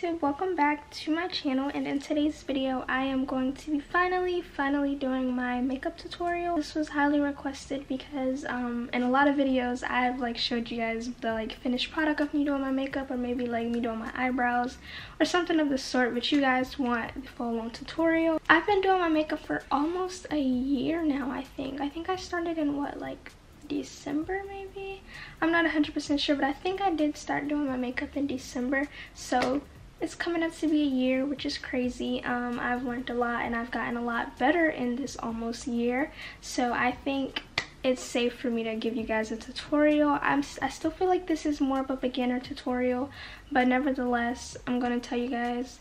YouTube, welcome back to my channel, and in today's video I am going to be finally doing my makeup tutorial. This was highly requested because in a lot of videos I've showed you guys the finished product of me doing my makeup, or maybe me doing my eyebrows or something of the sort, but you guys want the full-on tutorial. I've been doing my makeup for almost a year now. I think I started in what, December maybe? I'm not 100% sure, but I think I did start doing my makeup in December, so it's coming up to be a year, which is crazy. I've learned a lot and I've gotten a lot better in this almost year, so I think it's safe for me to give you guys a tutorial. I still feel like this is more of a beginner tutorial, but nevertheless I'm going to tell you guys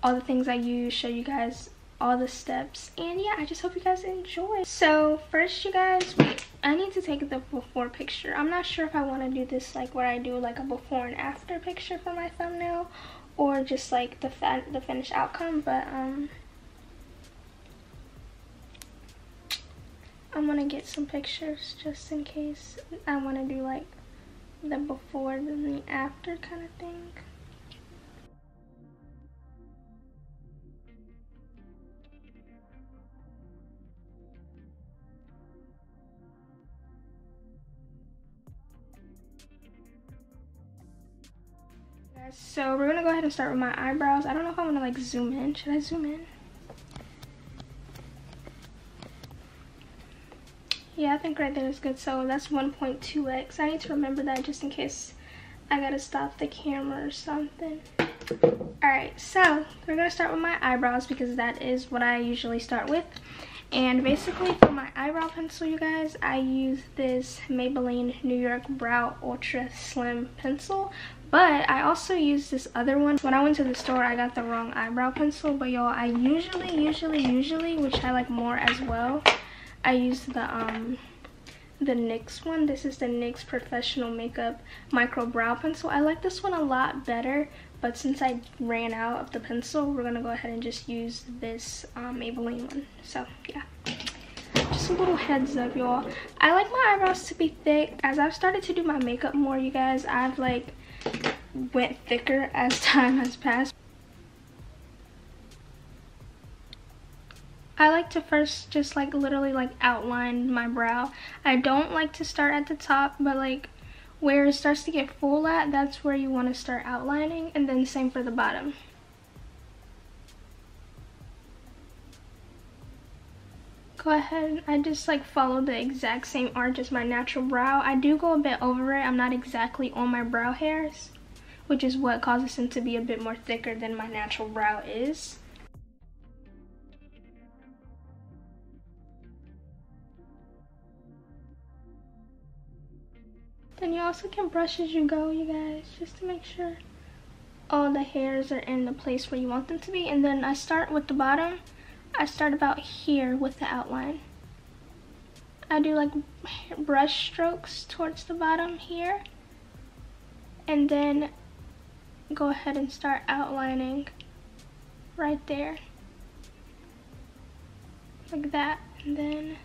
all the things I use, show you guys all the steps, and yeah, I just hope you guys enjoy. So first, you guys, I need to take the before picture. I'm not sure if I want to do this where I do a before and after picture for my thumbnail, or just the finished outcome, but I'm gonna get some pictures just in case I want to do the before and the after kind of thing. So we're gonna go ahead and start with my eyebrows. I don't know if I want to zoom in. Should I zoom in? Yeah, I think right there is good. So that's 1.2x. I need to remember that just in case I gotta stop the camera or something. Alright, so we're gonna start with my eyebrows because that is what I usually start with. And basically for my eyebrow pencil, you guys, I use this Maybelline New York Brow Ultra Slim pencil. But I also use this other one. When I went to the store, I got the wrong eyebrow pencil. But y'all, I usually, which I like more as well, I use the NYX one. This is the NYX Professional Makeup Micro Brow Pencil. I like this one a lot better. But since I ran out of the pencil, we're going to go ahead and just use this Maybelline one. So, yeah. Just a little heads up, y'all. I like my eyebrows to be thick. As I've started to do my makeup more, you guys, I've went thicker as time has passed. I like to first just literally outline my brow. I don't like to start at the top, but where it starts to get full at, that's where you want to start outlining, and then same for the bottom. Go ahead, I just follow the exact same arch as my natural brow. I do go a bit over it. I'm not exactly on my brow hairs, which is what causes them to be a bit more thicker than my natural brow is. Then you also can brush as you go, you guys, just to make sure all the hairs are in the place where you want them to be. And then I start with the bottom. I start about here with the outline. I do brush strokes towards the bottom here, and then go ahead and start outlining right there, like that, and then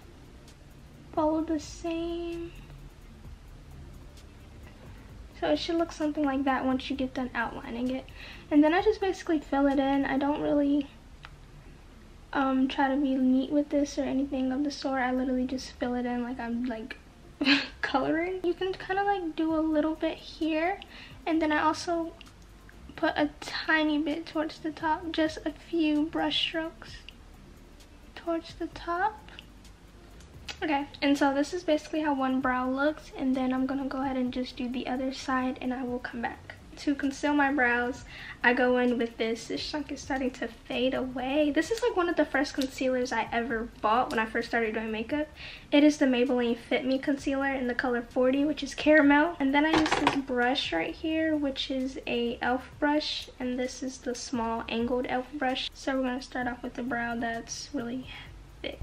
follow the same. So it should look something like that once you get done outlining it. And then I just basically fill it in. I don't really try to be neat with this or anything of the sort. I literally just fill it in like I'm coloring. You can kind of do a little bit here, and then I also put a tiny bit towards the top, just a few brush strokes towards the top. Okay, and so this is basically how one brow looks, and then I'm gonna go ahead and just do the other side, and I will come back. To conceal my brows, I go in with this chunk is starting to fade away. This is one of the first concealers I ever bought when I first started doing makeup. It is the Maybelline Fit Me concealer in the color 40, which is caramel. And then I use this brush right here, which is a e.l.f. brush, and this is the small angled e.l.f. brush. So we're gonna start off with the brow that's really thick.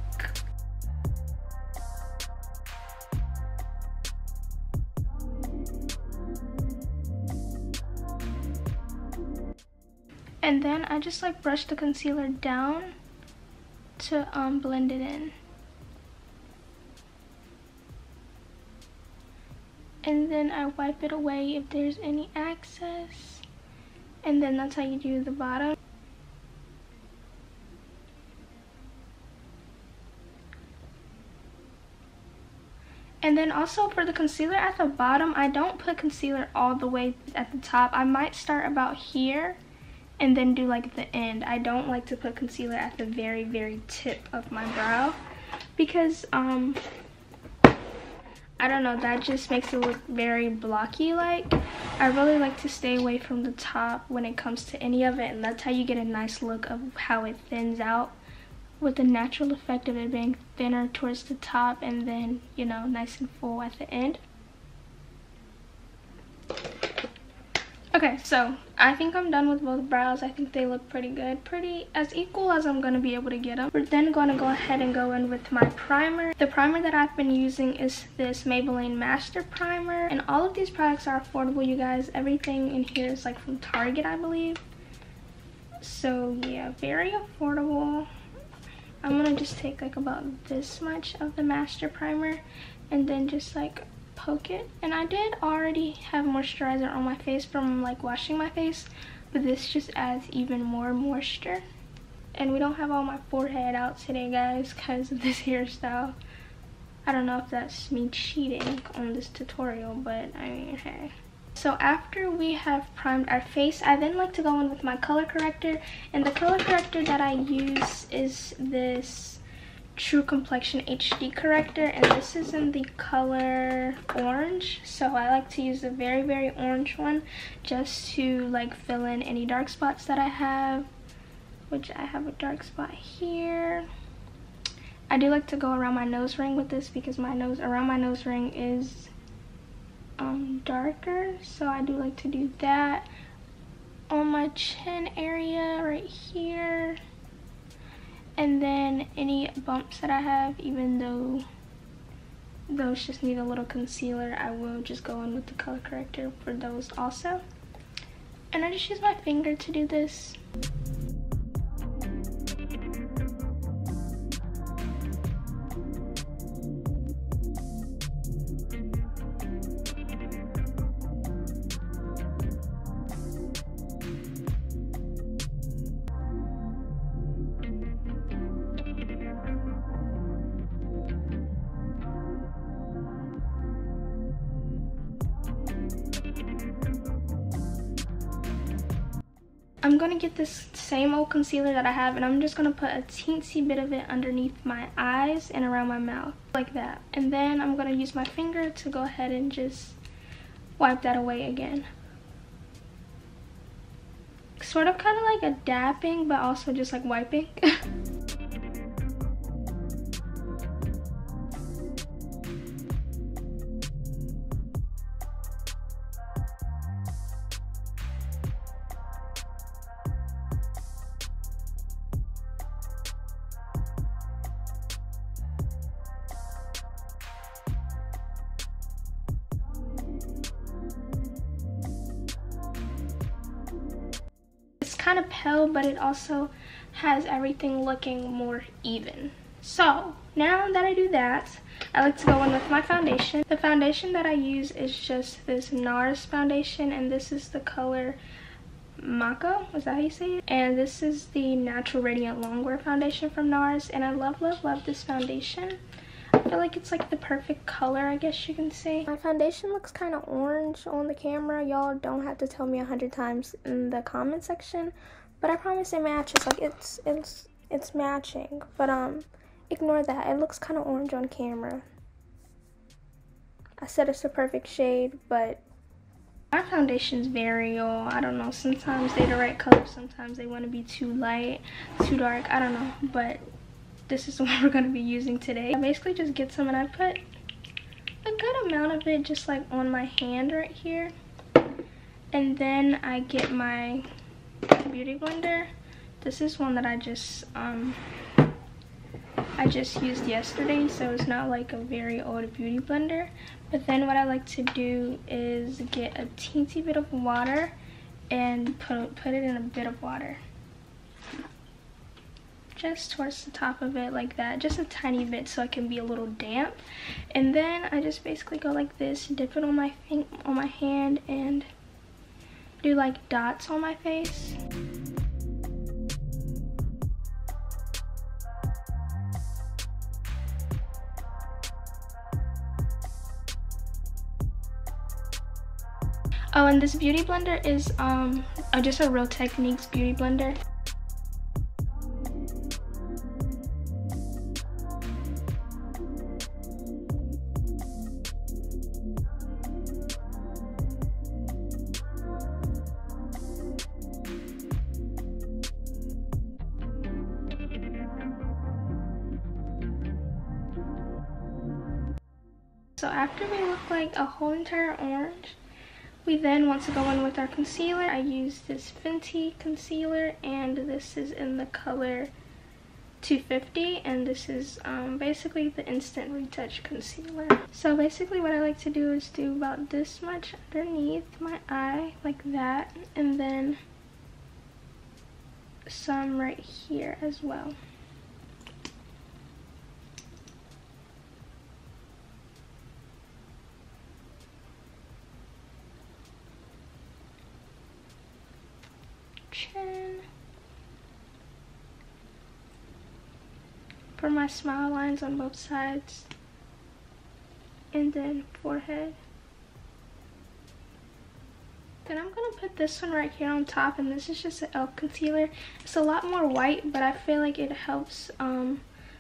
And then I just brush the concealer down to blend it in. And then I wipe it away if there's any excess. And then that's how you do the bottom. And then also for the concealer at the bottom, I don't put concealer all the way at the top. I might start about here and then do like the end. I don't like to put concealer at the very, very tip of my brow because I don't know, that just makes it look very blocky like. I really like to stay away from the top when it comes to any of it, and that's how you get a nice look of how it thins out, with the natural effect of it being thinner towards the top and then, you know, nice and full at the end. Okay, so I think I'm done with both brows. I think they look pretty good, pretty as equal as I'm going to be able to get them. We're then going to go ahead and go in with my primer. The primer that I've been using is this Maybelline Master Primer, and all of these products are affordable, you guys. Everything in here is like from Target, I believe. So yeah, very affordable. I'm gonna just take like about this much of the Master Primer and then just like poke it. And I did already have moisturizer on my face from like washing my face, but this just adds even more moisture. And we don't have all my forehead out today, guys, because of this hairstyle. I don't know if that's me cheating on this tutorial, but I mean, hey. So after we have primed our face, I then like to go in with my color corrector, and the color corrector that I use is this True Complexion HD corrector, and this is in the color orange. So I like to use the very, very orange one just to like fill in any dark spots that I have, which I have a dark spot here. I do like to go around my nose ring with this because my nose, around my nose ring is darker, so I do like to do that on my chin area right here, and then any bumps that I have, even though those just need a little concealer, I will just go in with the color corrector for those also. And I just use my finger to do this. I'm gonna get this same old concealer that I have, and I'm just gonna put a teensy bit of it underneath my eyes and around my mouth, like that. And then I'm gonna use my finger to go ahead and just wipe that away again. Sort of kind of like a dapping, but also just like wiping. Kind of pale, but it also has everything looking more even. So now that I do that, I like to go in with my foundation. The foundation that I use is just this Nars foundation, and this is the color Macao, is that how you say it? And this is the Natural Radiant Longwear foundation from Nars, and I love, love, love this foundation. I feel like it's like the perfect color, I guess you can say. My foundation looks kind of orange on the camera. Y'all don't have to tell me 100 times in the comment section, but I promise it matches. Like it's matching. But ignore that. It looks kind of orange on camera. I said it's the perfect shade, but my foundations vary, y'all. I don't know. Sometimes they're the right color. Sometimes they want to be too light, too dark. I don't know, but this is what we're going to be using today. I basically just get some and I put a good amount of it just like on my hand right here. And then I get my beauty blender. This is one that I just used yesterday, so it's not like a very old beauty blender. But then what I like to do is get a teensy bit of water and put it in a bit of water. Just towards the top of it like that, just a tiny bit so it can be a little damp. And then I just basically go like this, dip it on my hand, and do like dots on my face. Oh, and this beauty blender is just a Real Techniques beauty blender. So after we look like a whole entire orange, we then want to go in with our concealer. I use this Fenty concealer, and this is in the color 250, and this is basically the instant retouch concealer. So basically what I like to do is do about this much underneath my eye, like that, and then some right here as well. Chin. For my smile lines on both sides, and then forehead. Then I'm gonna put this one right here on top, and this is just an e.l.f. concealer. It's a lot more white, but I feel like it helps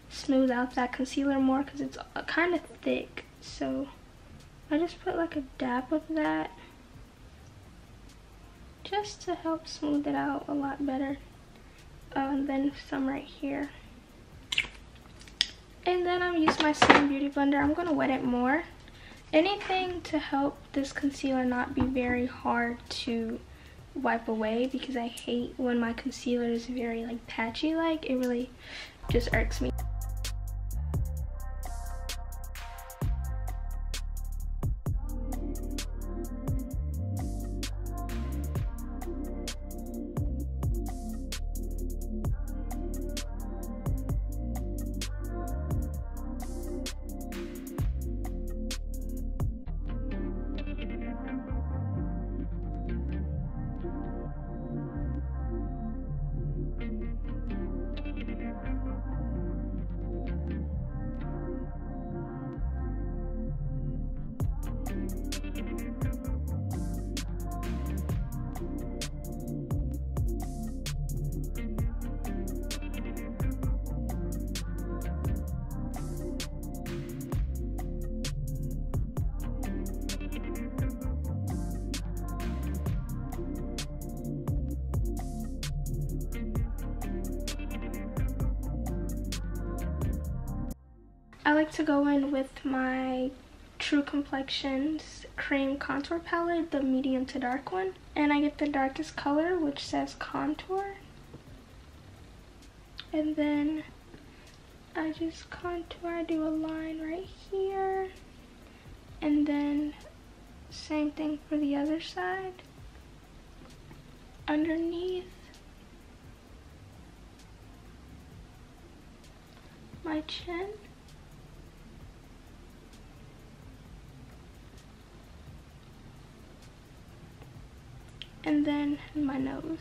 smooth out that concealer more because it's kind of thick. So I just put like a dab of that, just to help smooth it out a lot better. And then some right here. And then I'm using my same beauty blender. I'm gonna wet it more. Anything to help this concealer not be very hard to wipe away, because I hate when my concealer is very like patchy like. It really just irks me. I like to go in with my True Complexion's Cream Contour Palette, the medium to dark one. And I get the darkest color, which says Contour. And then I just contour, I do a line right here. And then same thing for the other side. Underneath my chin. And then my nose.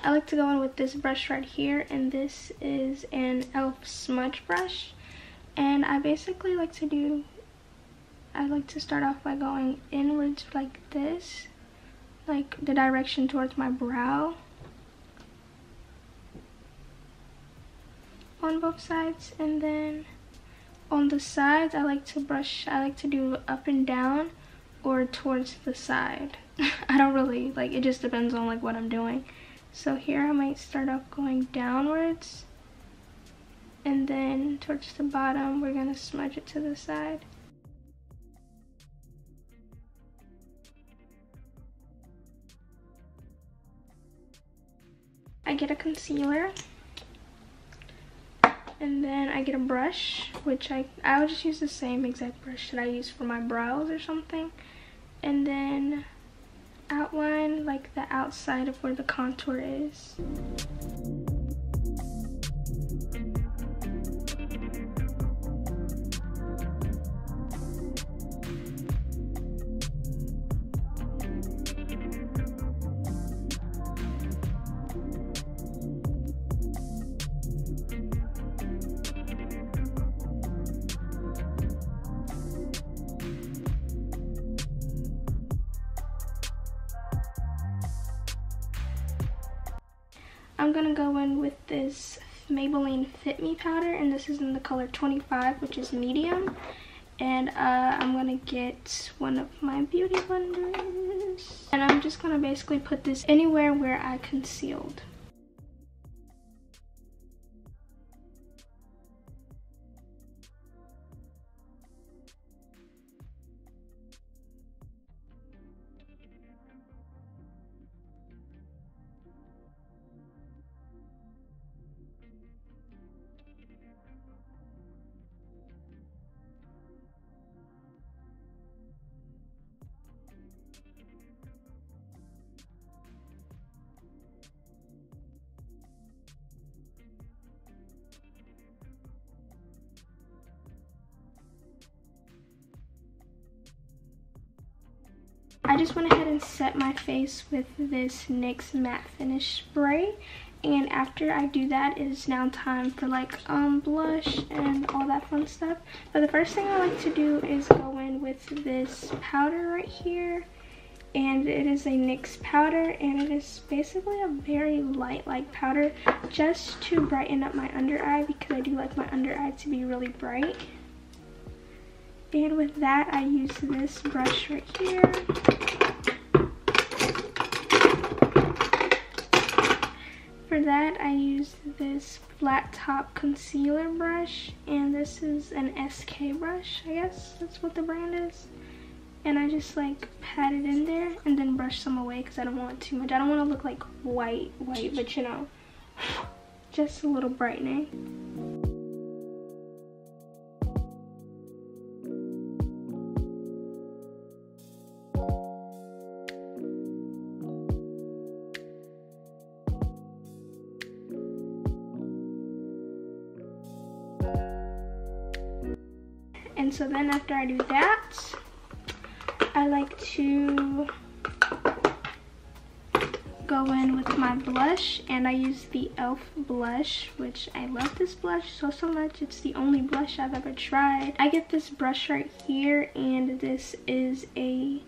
I like to go in with this brush right here, and this is an e.l.f. smudge brush. And I basically like to start off by going inwards like this, like the direction towards my brow on both sides. And then on the sides, I like to do up and down or towards the side. I don't really, like, it just depends on like what I'm doing. So here I might start off going downwards, and then towards the bottom we're gonna smudge it to the side. I get a concealer, And then I get a brush, which I would just use the same exact brush that I use for my brows or something. And then outline like the outside of where the contour is. I'm gonna go in with this Maybelline Fit Me powder, and this is in the color 25, which is medium. And I'm gonna get one of my beauty blenders, and I'm just gonna basically put this anywhere where I concealed. I just went ahead and set my face with this NYX matte finish spray, and after I do that, it is now time for like blush and all that fun stuff. But the first thing I like to do is go in with this powder right here, and it is a NYX powder, and it is basically a very light powder just to brighten up my under eye, because I do like my under eye to be really bright. And with that, I use this brush right here. For that, I use this flat top concealer brush, and this is an SK brush, I guess that's what the brand is. And I just like pat it in there and then brush some away because I don't want too much. I don't want to look like white, but you know, just a little brightening. And so then after I do that, I like to go in with my blush, and I use the e.l.f. blush, which I love this blush so much. It's the only blush I've ever tried. I get this brush right here, and this is a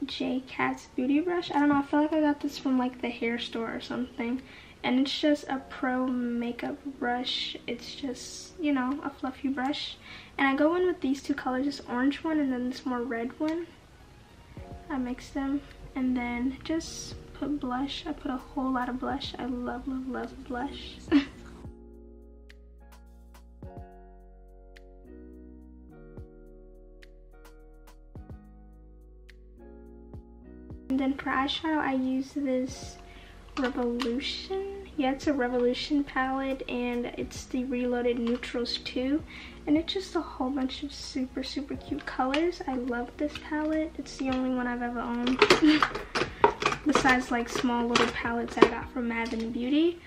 J. Cat's beauty brush. I don't know, I feel like I got this from like the hair store or something. And it's just a pro makeup brush. It's just, you know, a fluffy brush. And I go in with these two colors, this orange one and then this more red one. I mix them and then just put blush. I put a whole lot of blush. I love blush. And then for eyeshadow, I use this Revolution. Yeah, it's a Revolution palette, and it's the Reloaded Neutrals 2, and it's just a whole bunch of super cute colors. I love this palette. It's the only one I've ever owned besides like small little palettes I got from Mav Beauty.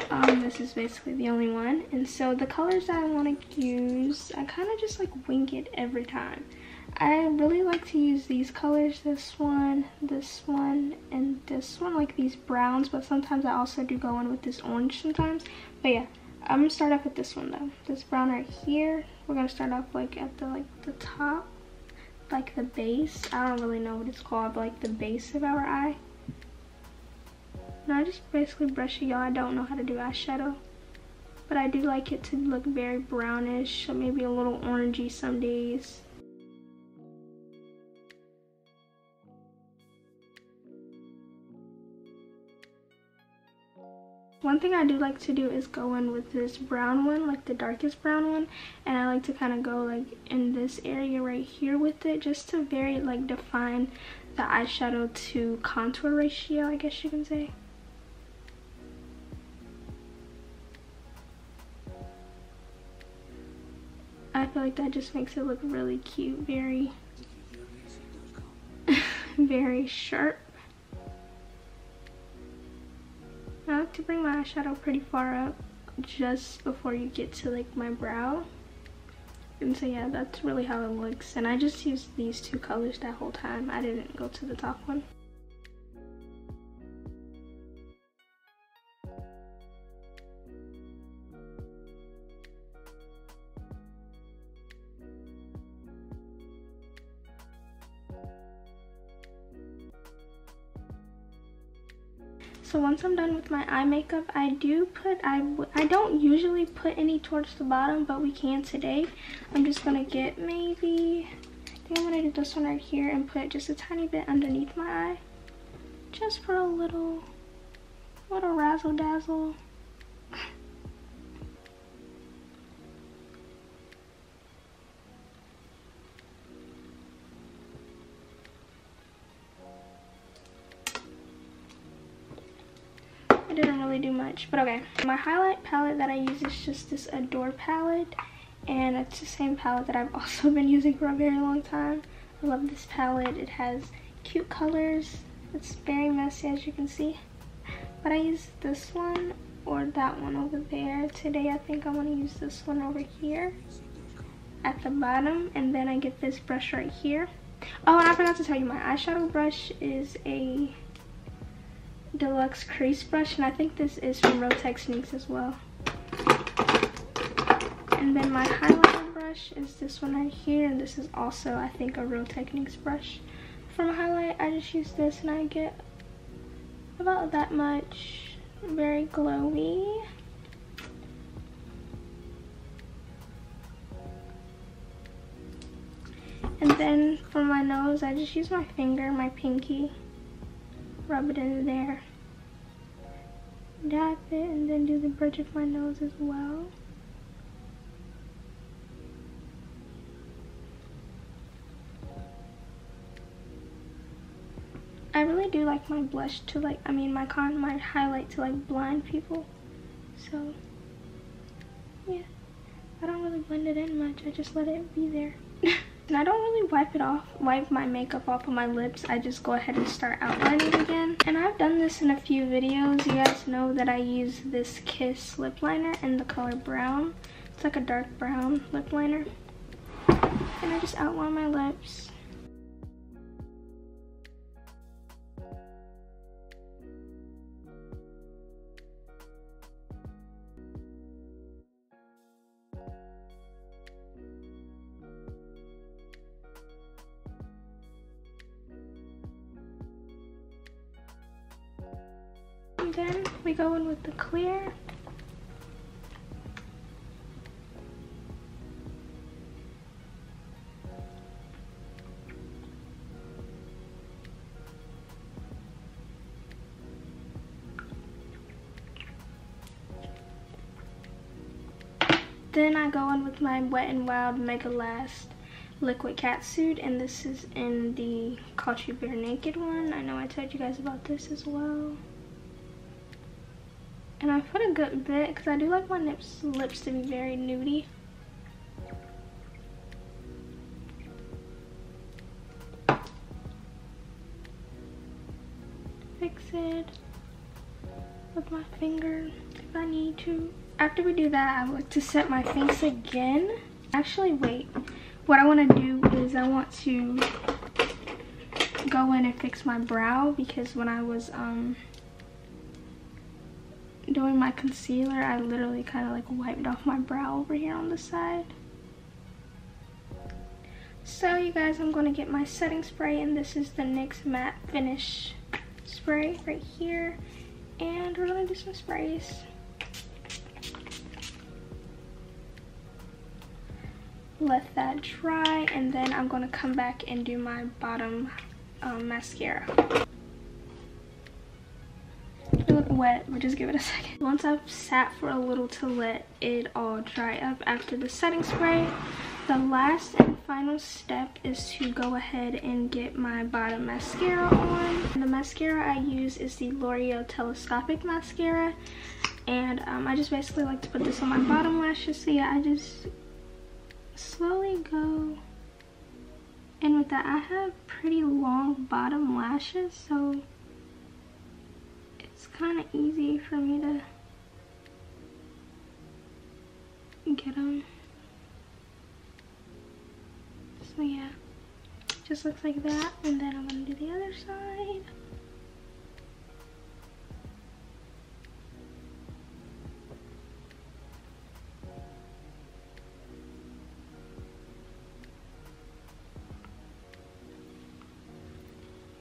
This is basically the only one. And so the colors that I want to use, I kind of just like wing it every time. I really like to use these colors, this one, and this one, like these browns, but sometimes I also do go in with this orange sometimes. But yeah, I'm gonna start off with this one though. This brown right here. We're gonna start off like at the top, like the base. I don't really know what it's called, but like the base of our eye. And I just basically brush it, y'all. I don't know how to do eyeshadow, but I do like it to look very brownish, or maybe a little orangey some days. One thing I do like to do is go in with this brown one, like the darkest brown one, and I like to kind of go like in this area right here with it, just to very like define the eyeshadow to contour ratio, I guess you can say. I feel like that just makes it look really cute, very very sharp. I like to bring my eyeshadow pretty far up just before you get to like my brow. And so yeah, that's really how it looks. And I just used these two colors that whole time. I didn't go to the top one. So once I'm done with my eye makeup, I don't usually put any towards the bottom, but we can today. I'm just gonna get maybe, I think I'm gonna do this one right here and put just a tiny bit underneath my eye, just for a little razzle dazzle. I didn't really do much, but okay. My highlight palette that I use is just this Adore palette, and it's the same palette that I've also been using for a very long time. I love this palette. It has cute colors. It's very messy, as you can see, but I use this one or that one over there. Today I think I want to use this one over here at the bottom, and then I get this brush right here. Oh, and I forgot to tell you, my eyeshadow brush is a deluxe crease brush, and I think this is from Retouch as well. And then my highlighter brush is this one right here, and this is also, I think, a Retouch brush. For my highlight, I just use this and I get about that much. Very glowy. And then for my nose, I just use my finger, my pinky, rub it in there, dab it, and then do the bridge of my nose as well. I really do like my blush to like, my highlight to like blind people. So yeah, I don't really blend it in much. I just let it be there. And I don't really wipe my makeup off of my lips. I just go ahead and start outlining again. And I've done this in a few videos. You guys know that I use this Kiss lip liner in the color brown. It's like a dark brown lip liner. And I just outline my lips. And then we go in with the clear. Then I go in with my Wet n Wild Mega Last Liquid Catsuit, and this is in the Caught You Bare Naked one. I know I told you guys about this as well. And I put a good bit because I do like my lips to be very nudie. Fix it with my finger if I need to. After we do that, I like to set my face again. Actually, wait. What I want to do is I want to go in and fix my brow, because when I was doing my concealer, I literally kind of like wiped off my brow over here on the side. So you guys, I'm going to get my setting spray, and this is the NYX Matte Finish spray right here, and we're going to do some sprays. Let that dry, and then I'm going to come back and do my bottom mascara. It look wet, but just give it a second. Once I've sat for a little to let it all dry up after the setting spray, the last and final step is to go ahead and get my bottom mascara on. And the mascara I use is the L'Oreal Telescopic mascara, and I just basically like to put this on my bottom lashes. So yeah, I just with that, I have pretty long bottom lashes, so it's kind of easy for me to get them. So yeah, just looks like that, and then I'm gonna do the other side.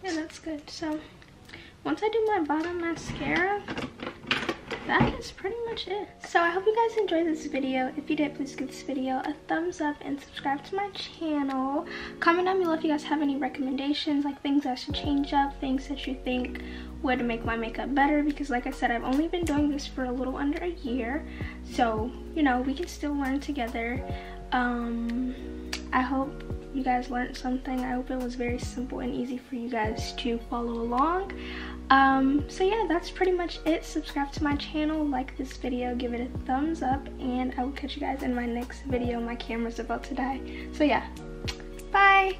Yeah, that's good. So once I do my bottom mascara, that is pretty much it. So I hope you guys enjoyed this video. If you did, please give this video a thumbs up and subscribe to my channel. Comment down below if you guys have any recommendations, like things I should change up, things that you think would make my makeup better, because like I said, I've only been doing this for a little under a year, so you know, we can still learn together. I hope you guys learned something. I hope it was very simple and easy for you guys to follow along. So yeah, that's pretty much it. Subscribe to my channel, like this video, give it a thumbs up, and I will catch you guys in my next video. My camera's about to die. So yeah, bye.